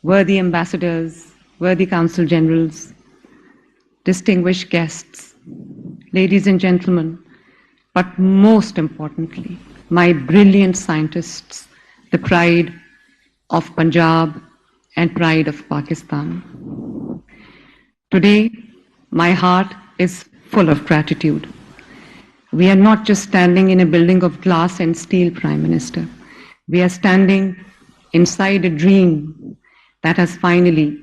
worthy ambassadors, worthy consul generals, distinguished guests, ladies and gentlemen, but most importantly, my brilliant scientists, the pride of Punjab and pride of Pakistan. Today, my heart is full of gratitude. We are not just standing in a building of glass and steel, Prime Minister. We are standing inside a dream that has finally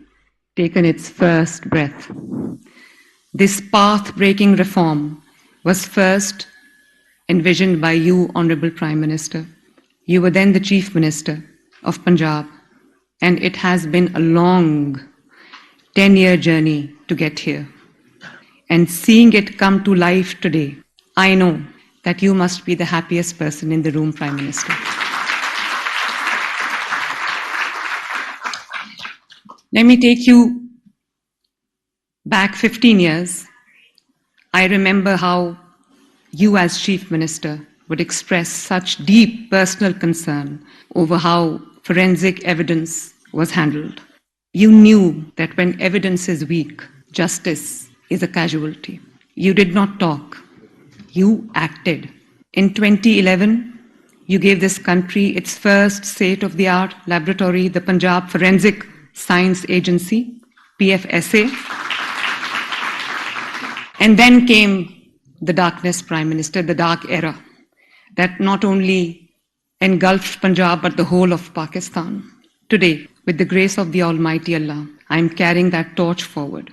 taken its first breath. This path-breaking reform was first envisioned by you, Honorable Prime Minister. You were then the Chief Minister of Punjab, and it has been a long 10-year journey to get here. And seeing it come to life today, I know that you must be the happiest person in the room, Prime Minister. Let me take you back 15 years. I remember how you as Chief Minister would express such deep personal concern over how forensic evidence was handled. You knew that when evidence is weak, justice is a casualty. You did not talk. You acted. In 2011, you gave this country its first state-of-the-art laboratory, the Punjab Forensic Science Agency, PFSA. And then came the darkness, Prime Minister, the dark era that not only engulfed Punjab but the whole of Pakistan. Today, with the grace of the Almighty Allah, I am carrying that torch forward.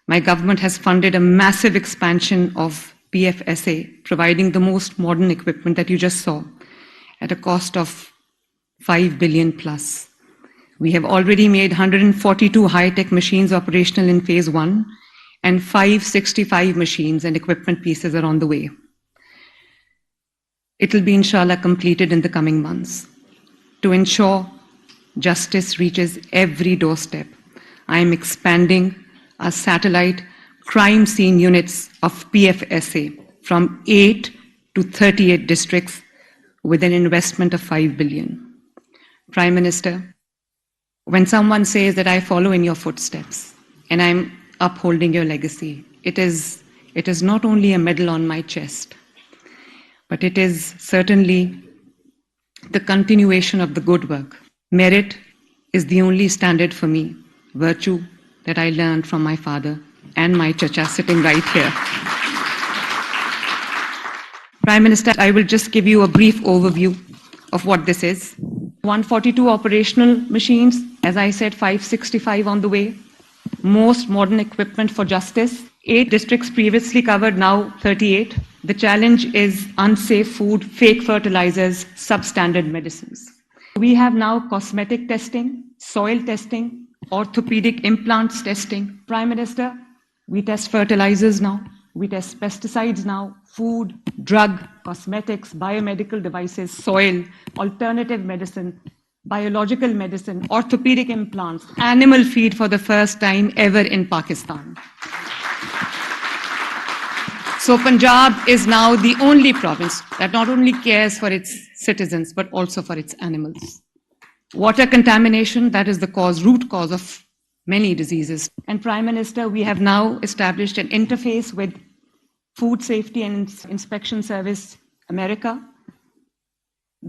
My government has funded a massive expansion of PFSA, providing the most modern equipment that you just saw at a cost of 5 billion plus. We have already made 142 high-tech machines operational in phase 1, and 565 machines and equipment pieces are on the way. It will be, inshallah, completed in the coming months. To ensure justice reaches every doorstep, I am expanding our satellite crime scene units of PFSA from 8 to 38 districts with an investment of 5 billion. Prime Minister, when someone says that I follow in your footsteps and I'm upholding your legacy, it is not only a medal on my chest, but it is certainly the continuation of the good work. Merit is the only standard for me, virtue that I learned from my father and my chacha sitting right here. Prime Minister, I will just give you a brief overview of what this is. 142 operational machines, as I said, 565 on the way. Most modern equipment for justice. 8 districts previously covered, now 38. The challenge is unsafe food, fake fertilizers, substandard medicines. We have now cosmetic testing, soil testing, orthopedic implants testing. Prime Minister, we test fertilizers now, we test pesticides now, food, drug, cosmetics, biomedical devices, soil, alternative medicine, biological medicine, orthopedic implants, animal feed for the first time ever in Pakistan. So Punjab is now the only province that not only cares for its citizens, but also for its animals. Water contamination, that is the root cause of many diseases. And Prime Minister, we have now established an interface with Food Safety and Inspection Service America,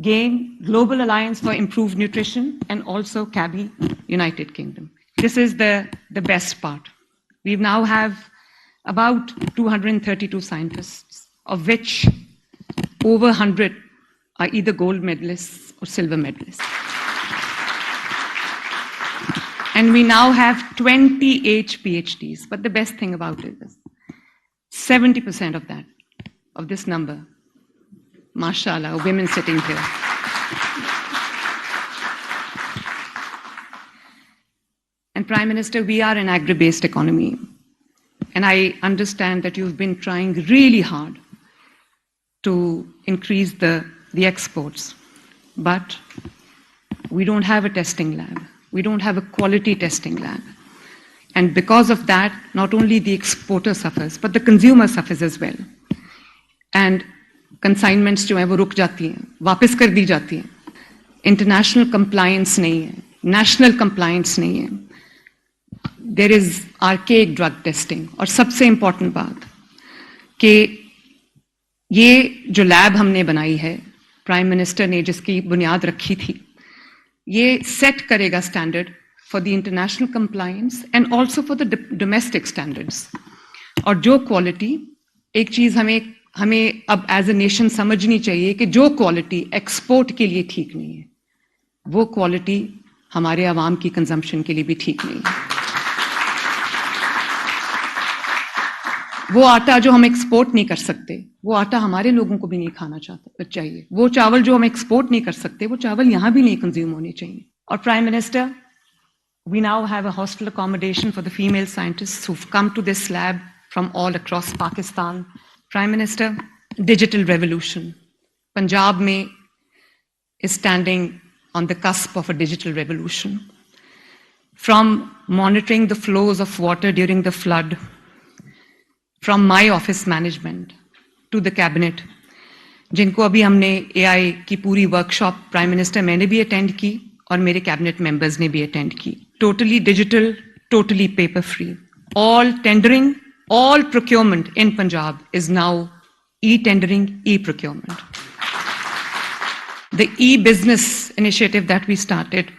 GAIN, Global Alliance for Improved Nutrition, and also CABI, United Kingdom. This is the best part. We now have about 232 scientists, of which over 100 are either gold medalists or silver medalists. And we now have 28 PhDs. But the best thing about it is 70% of this number, mashallah, are women sitting here. And Prime Minister, we are an agri-based economy. And I understand that you've been trying really hard to increase the exports. But we don't have a testing lab. We don't have a quality testing lab. And because of that, not only the exporter suffers, but the consumer suffers as well. And consignments जो हैं वो रुक जाती हैं, वापस कर दी जाती हैं. International compliance नहीं है. नेशनल कंप्लायंस नहीं है, there is archaic drug testing, और सबसे इंपॉर्टेंट बात कि ये जो लैब हमने बनाई है, प्राइम मिनिस्टर ने जिसकी बुनियाद रखी थी, ये सेट करेगा standard for the international compliance and also for the domestic standards. और जो क्वालिटी, एक चीज हमें अब एज ए नेशन समझनी चाहिए कि जो क्वालिटी एक्सपोर्ट के लिए ठीक नहीं है, वो क्वालिटी हमारे आवाम की कंजम्पशन के लिए भी ठीक नहीं है। वो आटा जो हम एक्सपोर्ट नहीं कर सकते, वो आटा हमारे लोगों को भी नहीं खाना चाहिए। वो चावल जो हम एक्सपोर्ट नहीं कर सकते, वो चावल यहां भी नहीं कंज्यूम होने चाहिए। और prime minister, we now have a hostel accommodation for the female scientists who've come to this lab from all across Pakistan. Prime Minister, digital revolution. Punjab mein is standing on the cusp of a digital revolution. From monitoring the flows of water during the flood, from my office management to the cabinet, जिनको अभी हमने AI की पूरी workshop prime minister मैंने भी attend की और मेरे कैबिनेट मेंबर्स ने भी अटेंड की। Totally digital, totally paper free. All tendering, all procurement in Punjab is now e-tendering, e-procurement. The e-business initiative that we started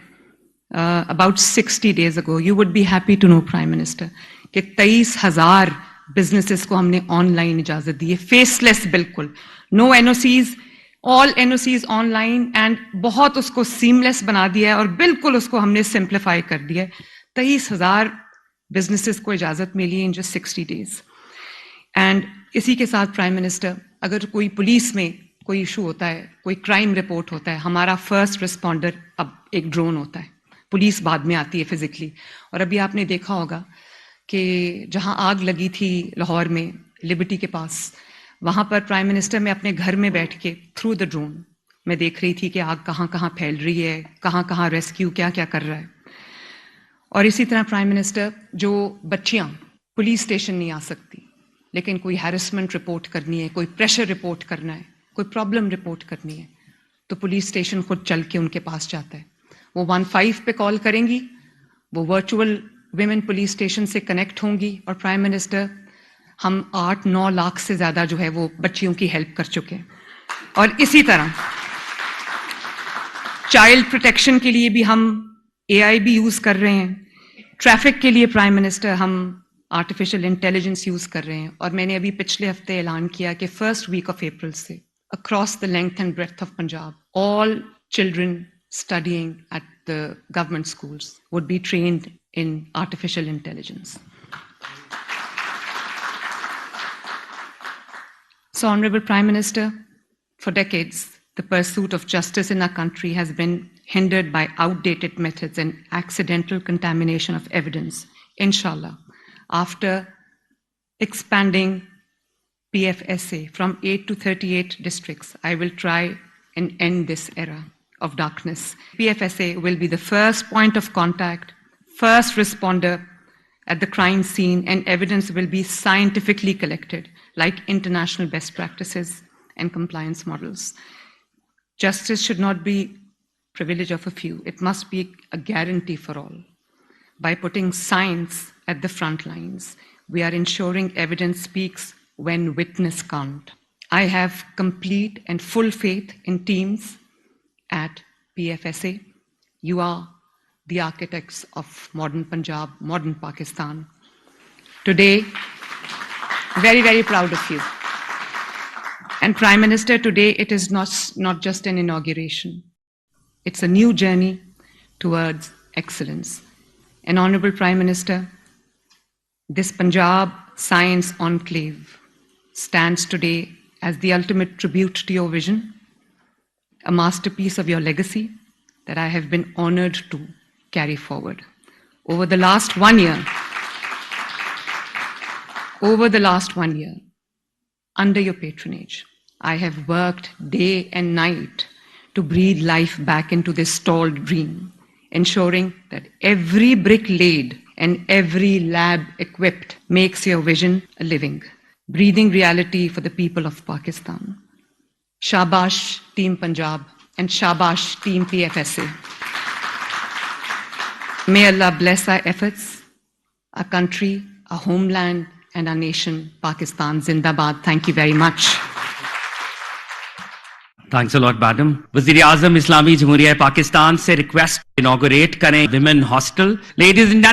about 60 days ago, you would be happy to know, Prime Minister, कि 23,000 businesses को हमने online इजाजत दी है, faceless बिल्कुल, no NOCs, all NOCs online, and बहुत उसको seamless बना दिया है और बिल्कुल उसको हमने सिंप्लीफाई कर दिया है। 23,000 बिजनेसेस को इजाजत मिली इन जस्ट 60 डेज। एंड इसी के साथ प्राइम मिनिस्टर, अगर कोई पुलिस में कोई इशू होता है, कोई क्राइम रिपोर्ट होता है, हमारा फर्स्ट रिस्पॉन्डर अब एक ड्रोन होता है, पुलिस बाद में आती है फिजिकली। और अभी आपने देखा होगा कि जहां आग लगी थी लाहौर में, लिबर्टी के पास, वहां पर प्राइम मिनिस्टर, मैं अपने घर में बैठ के थ्रू द ड्रोन मैं देख रही थी कि आग कहाँ कहाँ फैल रही है, कहाँ कहाँ रेस्क्यू क्या क्या कर रहा है। और इसी तरह प्राइम मिनिस्टर, जो बच्चियां पुलिस स्टेशन नहीं आ सकती, लेकिन कोई हैरेसमेंट रिपोर्ट करनी है, कोई प्रेशर रिपोर्ट करना है, कोई प्रॉब्लम रिपोर्ट करनी है, तो पुलिस स्टेशन खुद चल के उनके पास जाता है। वो 15 पे कॉल करेंगी, वो वर्चुअल विमेन पुलिस स्टेशन से कनेक्ट होंगी, और प्राइम मिनिस्टर, हम 8-9 लाख से ज्यादा जो है वो बच्चियों की हेल्प कर चुके हैं। और इसी तरह चाइल्ड प्रोटेक्शन के लिए भी हम AI भी यूज कर रहे हैं। ट्रैफिक के लिए प्राइम मिनिस्टर हम आर्टिफिशियल इंटेलिजेंस यूज कर रहे हैं। और मैंने अभी पिछले हफ्ते ऐलान किया कि फर्स्ट वीक ऑफ अप्रैल से across the length and breadth of Punjab, all children studying at the government schools would be trained in artificial intelligence. So, Honorable Prime Minister, for decades, the pursuit of justice in our country has been hindered by outdated methods and accidental contamination of evidence. Inshallah, after expanding PFSA from 8 to 38 districts, I will try and end this era of darkness. PFSA will be the first point of contact, first responder at the crime scene, and evidence will be scientifically collected like international best practices and compliance models. Justice should not be privilege of a few. It must be a guarantee for all. By putting science at the front lines, we are ensuring evidence speaks when witness can't. I have complete and full faith in teams at PFSA. You are the architects of modern Punjab, modern Pakistan. Today, very, very proud of you. And Prime Minister, today it is not just an inauguration. It's a new journey towards excellence. And Honorable Prime Minister, this Punjab Science Enclave stands today as the ultimate tribute to your vision, a masterpiece of your legacy that I have been honored to carry forward. Over the last 1 year, under your patronage, I have worked day and night to breathe life back into this stalled dream, ensuring that every brick laid and every lab equipped makes your vision a living, breathing reality for the people of Pakistan. Shabash Team Punjab and Shabash Team PFSA. May Allah bless our efforts, our country, our homeland, and our nation, Pakistan Zindabad. Thank you very much. Thanks a lot madam. वजीर आजम इस्लामी जमहूरिया पाकिस्तान से request inaugurate करें women hostel. Ladies and